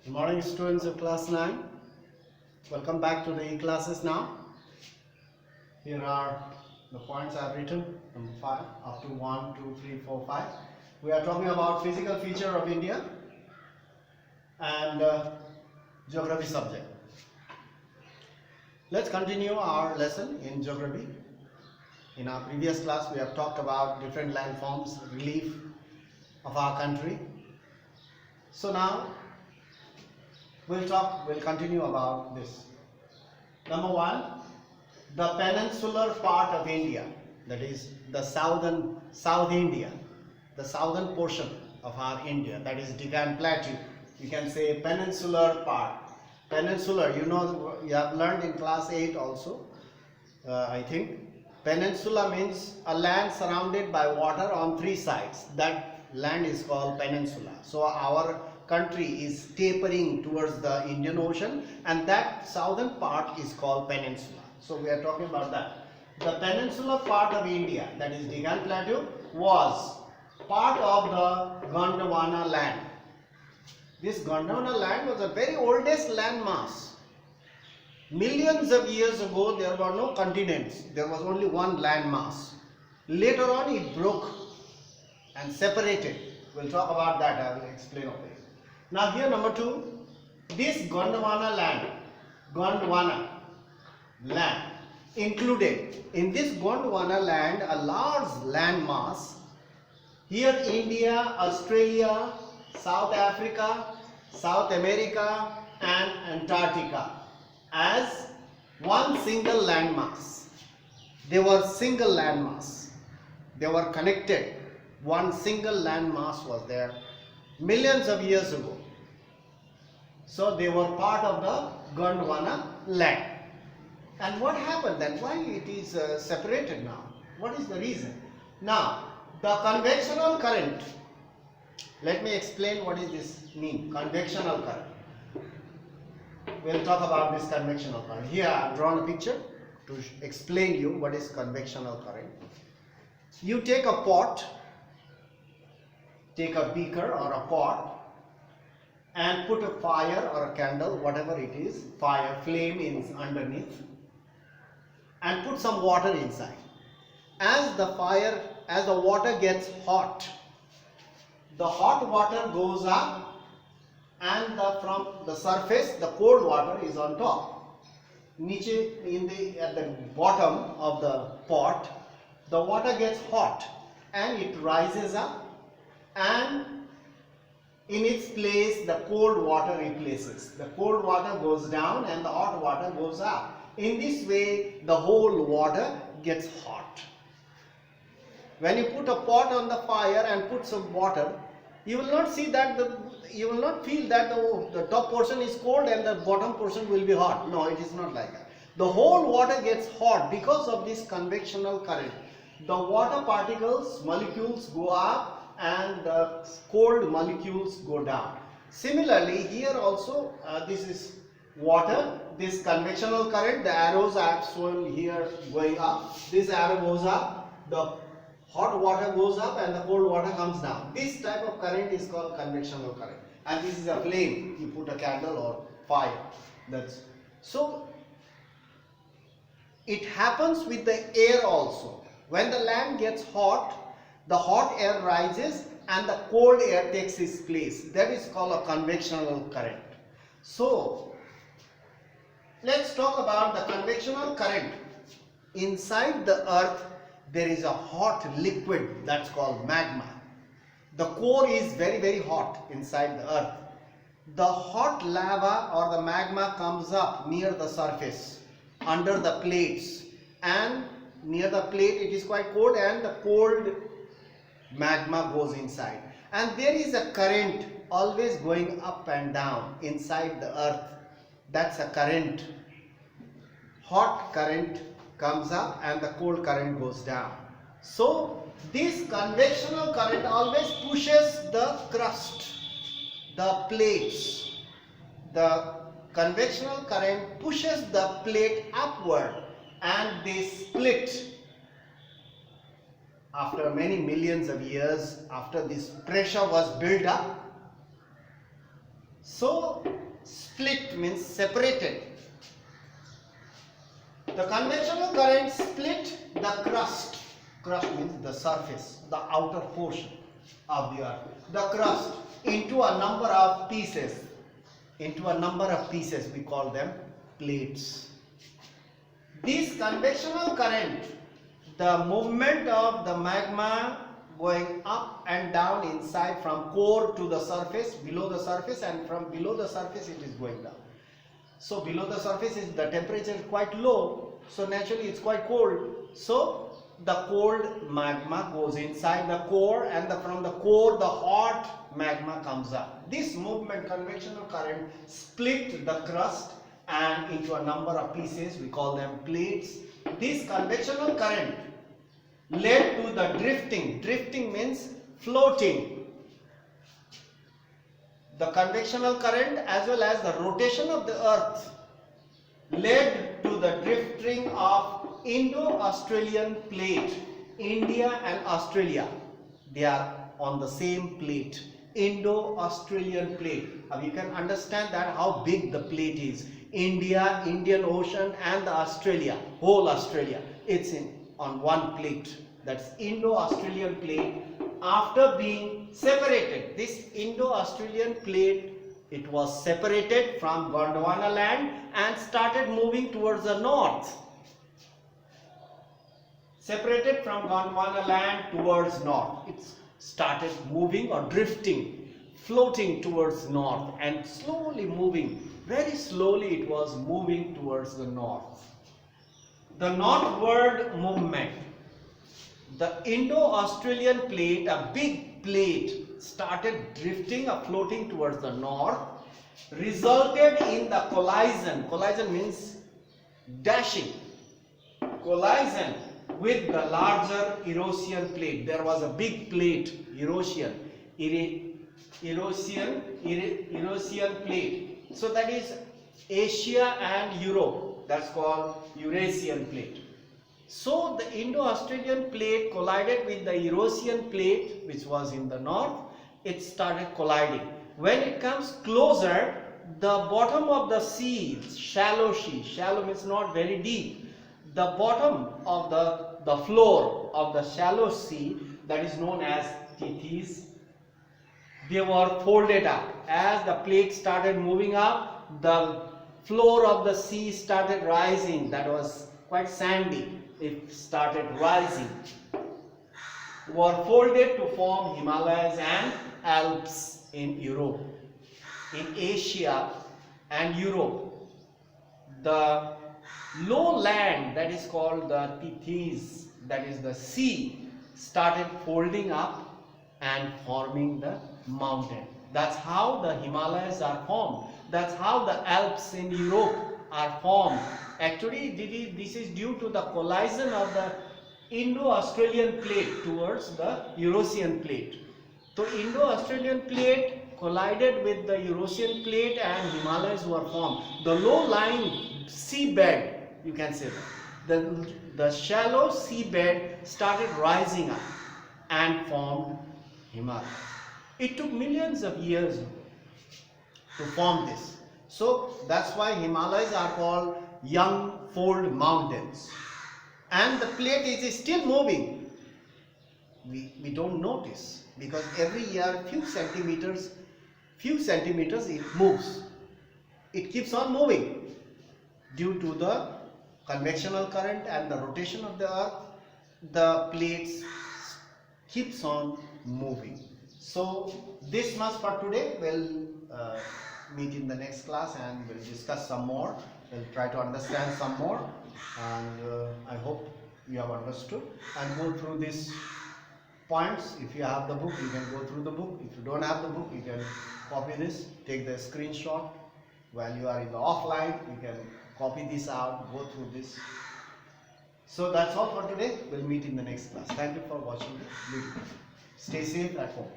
Good morning, students of class 9. Welcome back to the e-classes now. Here are the points I have written from 5 up to 1, 2, 3, 4, 5. We are talking about physical feature of India and geography subject. Let's continue our lesson in geography. In our previous class, we have talked about different landforms, relief of our country. So now we'll continue about this. Number one, the peninsular part of India, that is the South India, the southern portion of our India, that is Deccan Plateau. You can say peninsular part. Peninsular, you have learned in class 8 also, I think. Peninsula means a land surrounded by water on three sides. That land is called peninsula. So our country is tapering towards the Indian Ocean, and that southern part is called peninsula. So we are talking about that. The peninsular part of India, that is Deccan Plateau, was part of the Gondwana land. This Gondwana land was the very oldest landmass. Millions of years ago, there were no continents. There was only one landmass. Later on, it broke and separated. We'll talk about that. I will explain over here. Now here number 2, this Gondwana land included in this Gondwana land a large landmass. Here India, Australia, South Africa, South America and Antarctica as one single landmass. They were single landmass. They were connected. One single landmass was there millions of years ago. So they were part of the Gondwana land. And what happened then? Why it is separated now? What is the reason? Now, the convectional current. Let me explain what is this mean. Convectional current. We'll talk about this convectional current. Here I have drawn a picture to explain you what is convectional current. You take a pot, take a beaker or a pot, and put a fire or a candle, whatever it is, flame is underneath, and put some water inside. As the water gets hot, the hot water goes up, and from the surface the cold water is on top. At the bottom of the pot, the water gets hot and it rises up, and in its place the cold water replaces. The cold water goes down and the hot water goes up. In this way the whole water gets hot. When you put a pot on the fire and put some water, you will not feel that the top portion is cold and the bottom portion will be hot. No, it is not like that. The whole water gets hot because of this convectional current. The water particles, molecules go up and the cold molecules go down. Similarly, here also this is water, this convectional current, the arrows I have shown here going up. This arrow goes up, the hot water goes up and the cold water comes down. This type of current is called convectional current. And this is a flame. You put a candle or fire. So it happens with the air also. When the land gets hot, the hot air rises and the cold air takes its place. That is called a convectional current. So let's talk about the convectional current. Inside the earth there is a hot liquid that's called magma. The core is very, very hot inside the earth. The hot lava or the magma comes up near the surface, under the plates, and near the plate it is quite cold and the cold magma goes inside. And there is a current always going up and down inside the earth. That's a current. Hot current comes up and the cold current goes down. So this convectional current always pushes the crust, the plates. The convectional current pushes the plate upward and they split. After many millions of years, after this pressure was built up, So split means separated. The conventional current split the crust. Crust means the surface, the outer portion of the earth. The crust into a number of pieces. Into a number of pieces, we call them plates. This convectional current, the movement of the magma going up and down inside from core to the surface, below the surface, and from below the surface it is going down. So below the surface is the temperature is quite low, so naturally it's quite cold. So the cold magma goes inside the core, and from the core the hot magma comes up. This movement, convectional current, split the crust and into a number of pieces, we call them plates. This convectional current led to the drifting. Drifting means floating. The convectional current as well as the rotation of the earth led to the drifting of Indo-Australian plate. India and Australia, they are on the same plate. Indo-Australian plate. You can understand that how big the plate is. India, Indian Ocean, and the Australia, whole Australia, it's on one plate. That's Indo-Australian plate. After being separated, this Indo-Australian plate, it was separated from Gondwana land and started moving towards the north. Separated from Gondwana land towards north. It started moving or drifting, floating towards north, and slowly moving. Very slowly it was moving towards the north. The northward movement. The Indo-Australian plate, a big plate, started drifting or floating towards the north, resulted in the collision. Collision means dashing. Collision with the larger Eurasian plate. There was a big plate, Eurasian plate. So that is Asia and Europe. That's called Eurasian plate. So the Indo-Australian plate collided with the Eurasian plate, which was in the north. It started colliding. When it comes closer, the bottom of the sea, shallow means not very deep. The bottom of the floor of the shallow sea, that is known as Tethys, they were folded up. As the plate started moving up, the floor of the sea started rising. That was quite sandy. It started rising. Were folded to form Himalayas and Alps in Europe. In Asia and Europe, the low land, that is called the Tethys, that is the sea, started folding up and forming the mountain. That's how the Himalayas are formed. That's how the Alps in Europe are formed. Actually, this is due to the collision of the Indo-Australian plate towards the Eurasian plate. So Indo-Australian plate collided with the Eurasian plate and Himalayas were formed. The low-lying seabed, you can say that, the shallow seabed started rising up and formed Himalayas. It took millions of years to form this. So that's why Himalayas are called young fold mountains. And the plate is still moving. We don't notice because every year few centimeters it moves. It keeps on moving due to the convectional current and the rotation of the earth. The plates keeps on moving. So this much for today. We'll meet in the next class and we'll discuss some more. We'll try to understand some more, and I hope you have understood and go through these points. If you have the book, you can go through the book. If you don't have the book, you can copy this, take the screenshot. While you are in the offline, you can copy this out, go through this. So that's all for today. We'll meet in the next class. Thank you for watching the video. Stay safe at home.